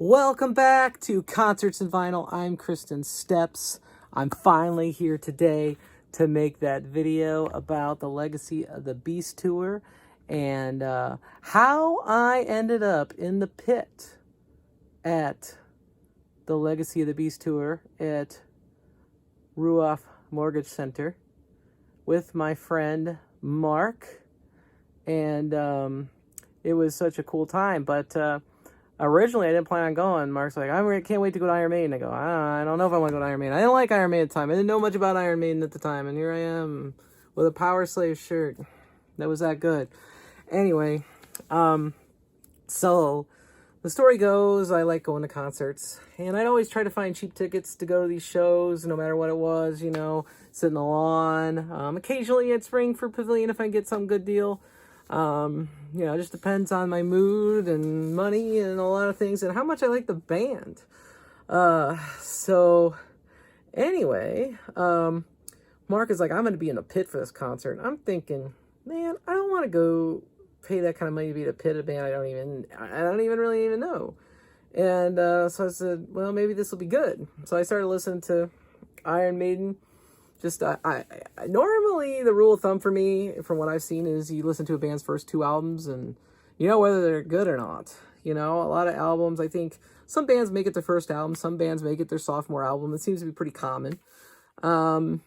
Welcome back to Concerts and Vinyl. I'm KristenSteps. I'm finally here today to make that video about the Legacy of the Beast Tour and how I ended up in the pit at the Legacy of the Beast Tour at Ruoff Mortgage Center with my friend Mark. And it was such a cool time, but originally, I didn't plan on going. Mark's like, I can't wait to go to Iron Maiden. I go, I don't know if I want to go to Iron Maiden. I didn't like Iron Maiden at the time. I didn't know much about Iron Maiden at the time. And here I am with a Power Slave shirt. That was that good. Anyway, so the story goes, I like going to concerts. And I'd always try to find cheap tickets to go to these shows, no matter what it was, you know, sit in the lawn. Occasionally, I'd spring for Pavilion if I get some good deal. You know, it just depends on my mood and money and a lot of things and how much I like the band. So anyway, Mark is like, I'm going to be in the pit for this concert. I'm thinking, man, I don't want to go pay that kind of money to be in a pit of a band I don't even really know. And, so I said, well, maybe this will be good. So I started listening to Iron Maiden. Just, I normally, the rule of thumb for me, from what I've seen, is you listen to a band's first two albums and you know whether they're good or not. You know, a lot of albums, I think some bands make it their first album, some bands make it their sophomore album. It seems to be pretty common. So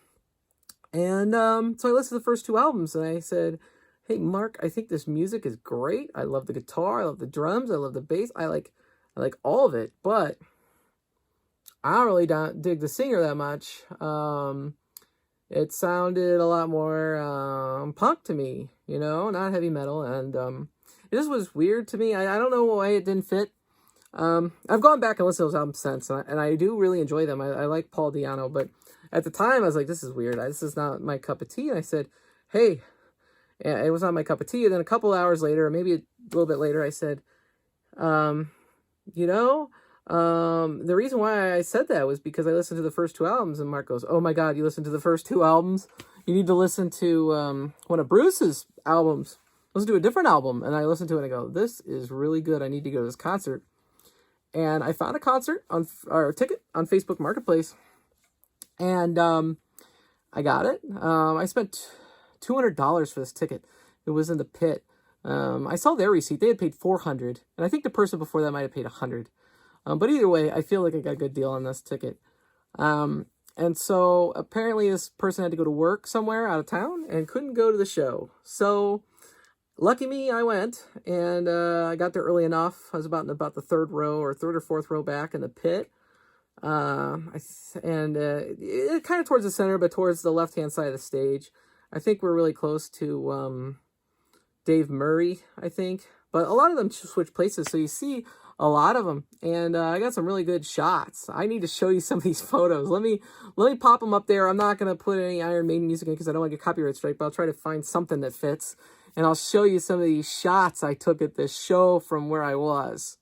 I listened to the first two albums and I said, hey, Mark, I think this music is great. I love the guitar, I love the drums, I love the bass. I like all of it, but I don't really dig the singer that much. It sounded a lot more punk to me, you know, not heavy metal. And it just was weird to me. I don't know why it didn't fit. I've gone back and listened to those albums since, and I do really enjoy them. I like Paul Di'Anno, but at the time I was like, this is weird. This is not my cup of tea. And I said, hey, it was not my cup of tea. And then a couple hours later, or maybe a little bit later, I said, you know, the reason why I said that was because I listened to the first two albums, and Mark goes, oh my God, you listened to the first two albums? You need to listen to one of Bruce's albums. Listen to a different album. And I listened to it and I go, this is really good. I need to go to this concert. And I found a ticket on Facebook Marketplace. And I got it. I spent $200 for this ticket. It was in the pit. I saw their receipt. They had paid $400. And I think the person before that might have paid $100. But either way, I feel like I got a good deal on this ticket. And so apparently this person had to go to work somewhere out of town and couldn't go to the show. So lucky me, I went, and I got there early enough. I was about the third or fourth row back in the pit. It kind of towards the center, but towards the left-hand side of the stage. I think we're really close to Dave Murray, I think. But a lot of them switch places, so you see a lot of them, and I got some really good shots. I need to show you some of these photos. Let me pop them up there. I'm not going to put any Iron Maiden music in because I don't want to get copyright strike, but I'll try to find something that fits, and I'll show you some of these shots I took at this show from where I was.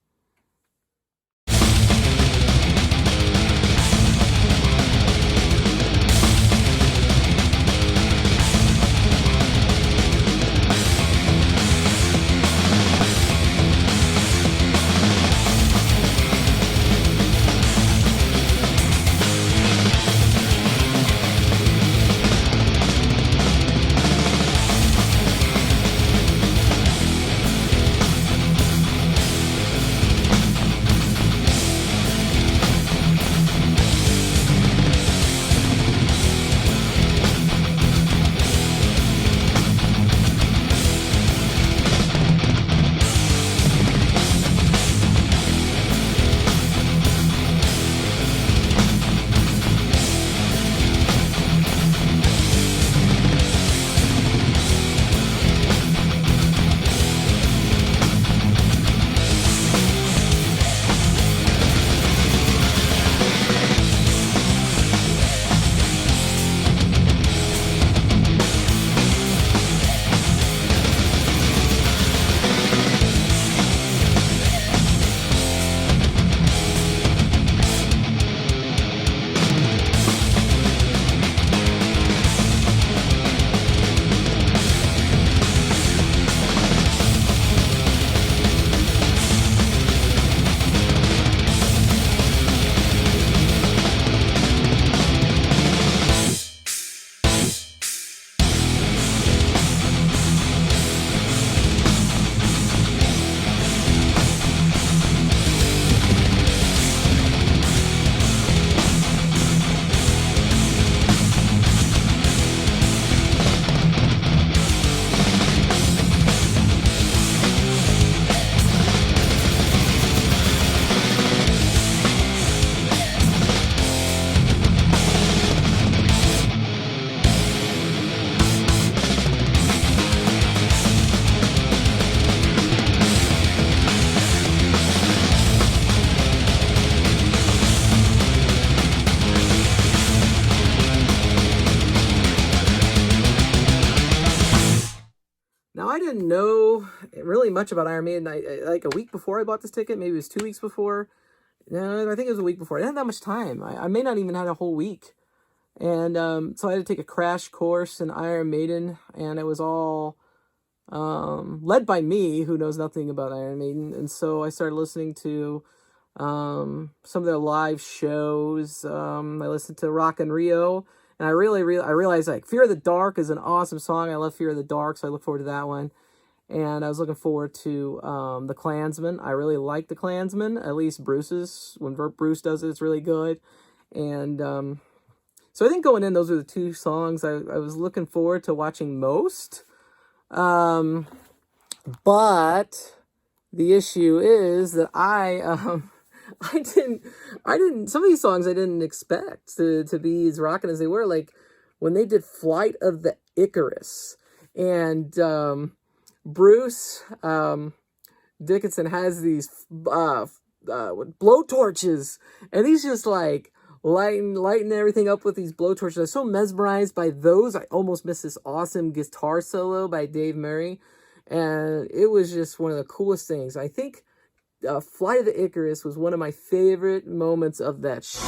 didn't know really much about Iron Maiden. Like a week before I bought this ticket, maybe it was 2 weeks before. No, I think it was a week before. I didn't have that much time. I may not even had a whole week. And so I had to take a crash course in Iron Maiden, and it was all led by me, who knows nothing about Iron Maiden. And so I started listening to some of their live shows. I listened to Rock in Rio, and I realized like Fear of the Dark is an awesome song. I love Fear of the Dark, so I look forward to that one. And I was looking forward to the Klansman. I really like the Klansman, at least Bruce's. When Bruce does it, it's really good. And so I think going in, those are the two songs I was looking forward to watching most. But the issue is that I didn't, some of these songs I didn't expect to be as rocking as they were. Like when they did Flight of the Icarus, and Bruce Dickinson has these blow torches, and he's just like lighting everything up with these blow torches. I was so mesmerized by those. I almost missed this awesome guitar solo by Dave Murray, and it was just one of the coolest things. I think Flight of the Icarus was one of my favorite moments of that show.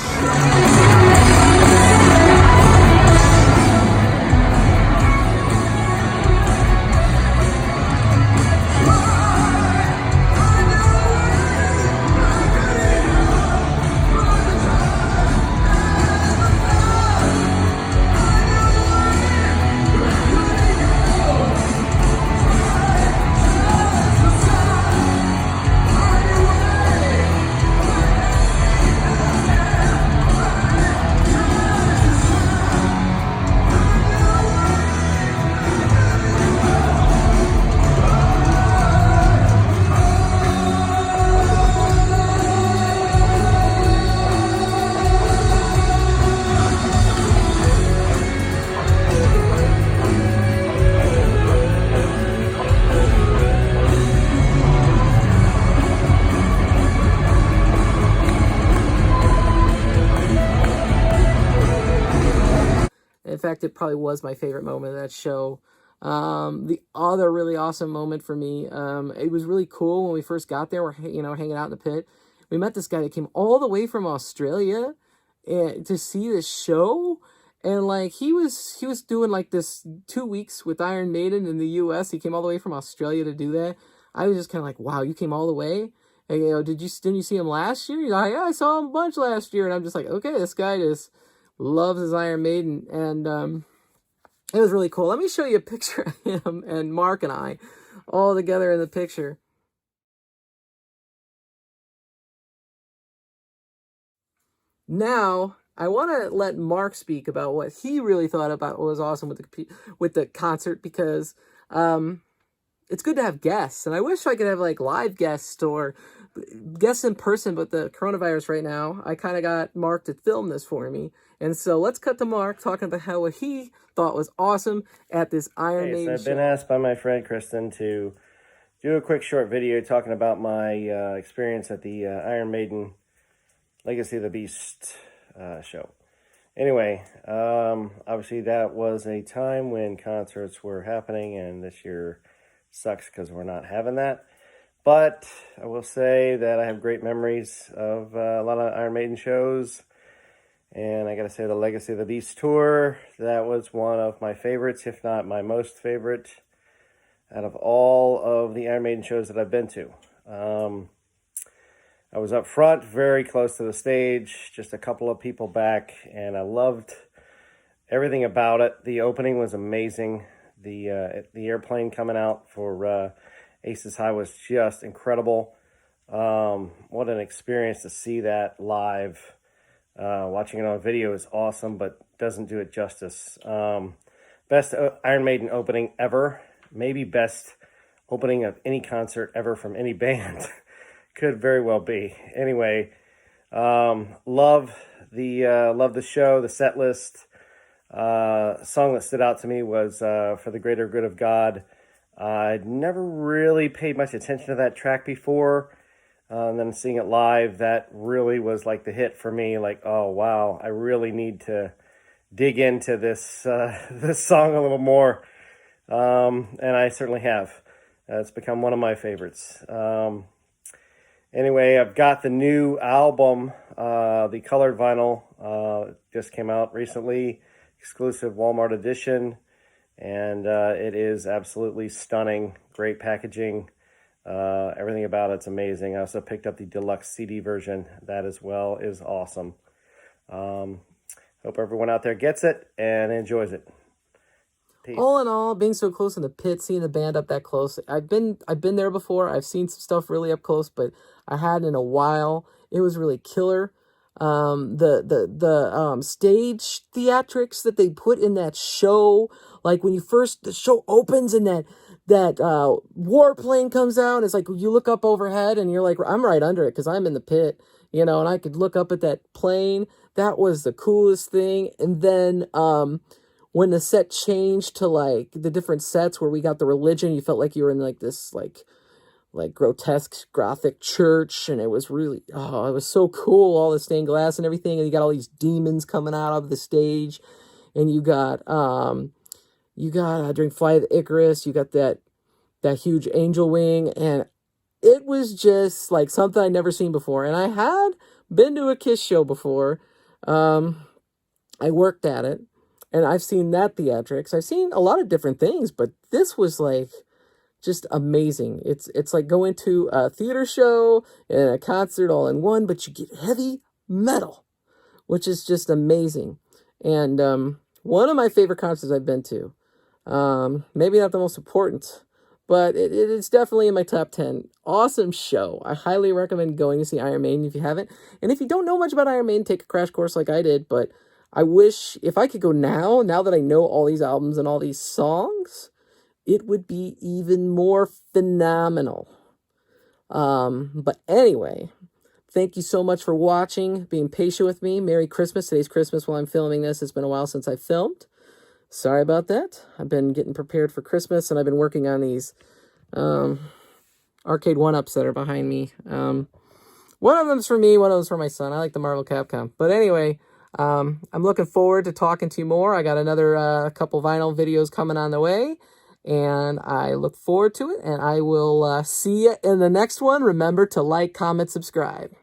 In fact, it probably was my favorite moment of that show. The other really awesome moment for me, it was really cool when we first got there. We're hanging out in the pit. We met this guy that came all the way from Australia to see this show, and like he was doing like this 2 weeks with Iron Maiden in the U.S. He came all the way from Australia to do that. I was just kind of like, wow, you came all the way. And, didn't you see him last year? He's like, yeah, I saw him a bunch last year, and I'm just like, okay, this guy just loves his Iron Maiden, and it was really cool. Let me show you a picture of him and Mark and I all together in the picture. Now, I want to let Mark speak about what he really thought about what was awesome with the concert, because it's good to have guests, and I wish I could have like live guests or guests in person, but the coronavirus right now, I kind of got Mark to film this for me. And so let's cut to Mark talking about what he thought was awesome at this Iron Maiden I've been asked by my friend Kristen to do a quick short video talking about my experience at the Iron Maiden Legacy of the Beast show. Anyway, obviously that was a time when concerts were happening, and this year sucks because we're not having that. But I will say that I have great memories of a lot of Iron Maiden shows. And I got to say, the Legacy of the Beast tour, that was one of my favorites, if not my most favorite, out of all of the Iron Maiden shows that I've been to. I was up front, very close to the stage, just a couple of people back, and I loved everything about it. The opening was amazing. The airplane coming out for Aces High was just incredible. What an experience to see that live. Watching it on video is awesome, but doesn't do it justice. Best Iron Maiden opening ever. Maybe best opening of any concert ever from any band. Could very well be. Anyway, love the show, the set list. Song that stood out to me was For the Greater Good of God. I'd never really paid much attention to that track before. And then seeing it live, that really was like the hit for me. Like, oh, wow, I really need to dig into this this song a little more. And I certainly have. It's become one of my favorites. Anyway, I've got the new album, the colored vinyl, just came out recently, exclusive Walmart edition, and it is absolutely stunning. Great packaging. Everything about it's amazing. I also picked up the deluxe CD version. That as well is awesome. Hope everyone out there gets it and enjoys it. Peace. All in all, being so close in the pit, seeing the band up that close, I've been there before. I've seen some stuff really up close, but I hadn't in a while. It was really killer. The stage theatrics that they put in that show, like when the show opens and that warplane comes out, it's like you look up overhead and you're like, I'm right under it because I'm in the pit, and I could look up at that plane. That was the coolest thing. And then when the set changed to like the different sets where we got the religion, you felt like you were in like this like grotesque Gothic church, and it was really, it was so cool, all the stained glass and everything, and you got all these demons coming out of the stage, and you got during Flight of the Icarus, you got that huge angel wing, and it was just like something I'd never seen before. And I had been to a Kiss show before. I worked at it, and I've seen that theatrics. I've seen a lot of different things, but this was like just amazing. It's like going to a theater show and a concert all in one, but you get heavy metal, which is just amazing. And one of my favorite concerts I've been to. Maybe not the most important, but it's definitely in my top 10. Awesome show. I highly recommend going to see Iron Maiden if you haven't. And if you don't know much about Iron Maiden, take a crash course like I did. But I wish if I could go now that I know all these albums and all these songs, it would be even more phenomenal. But anyway, thank you so much for watching, being patient with me. Merry Christmas. Today's Christmas while I'm filming this. It's been a while since I filmed. Sorry about that. I've been getting prepared for Christmas, and I've been working on these arcade one-ups that are behind me. One of them's for me, one of them's for my son. I like the Marvel Capcom. But anyway, I'm looking forward to talking to you more. I got another couple vinyl videos coming on the way, and I look forward to it, and I will see you in the next one. Remember to like, comment, subscribe.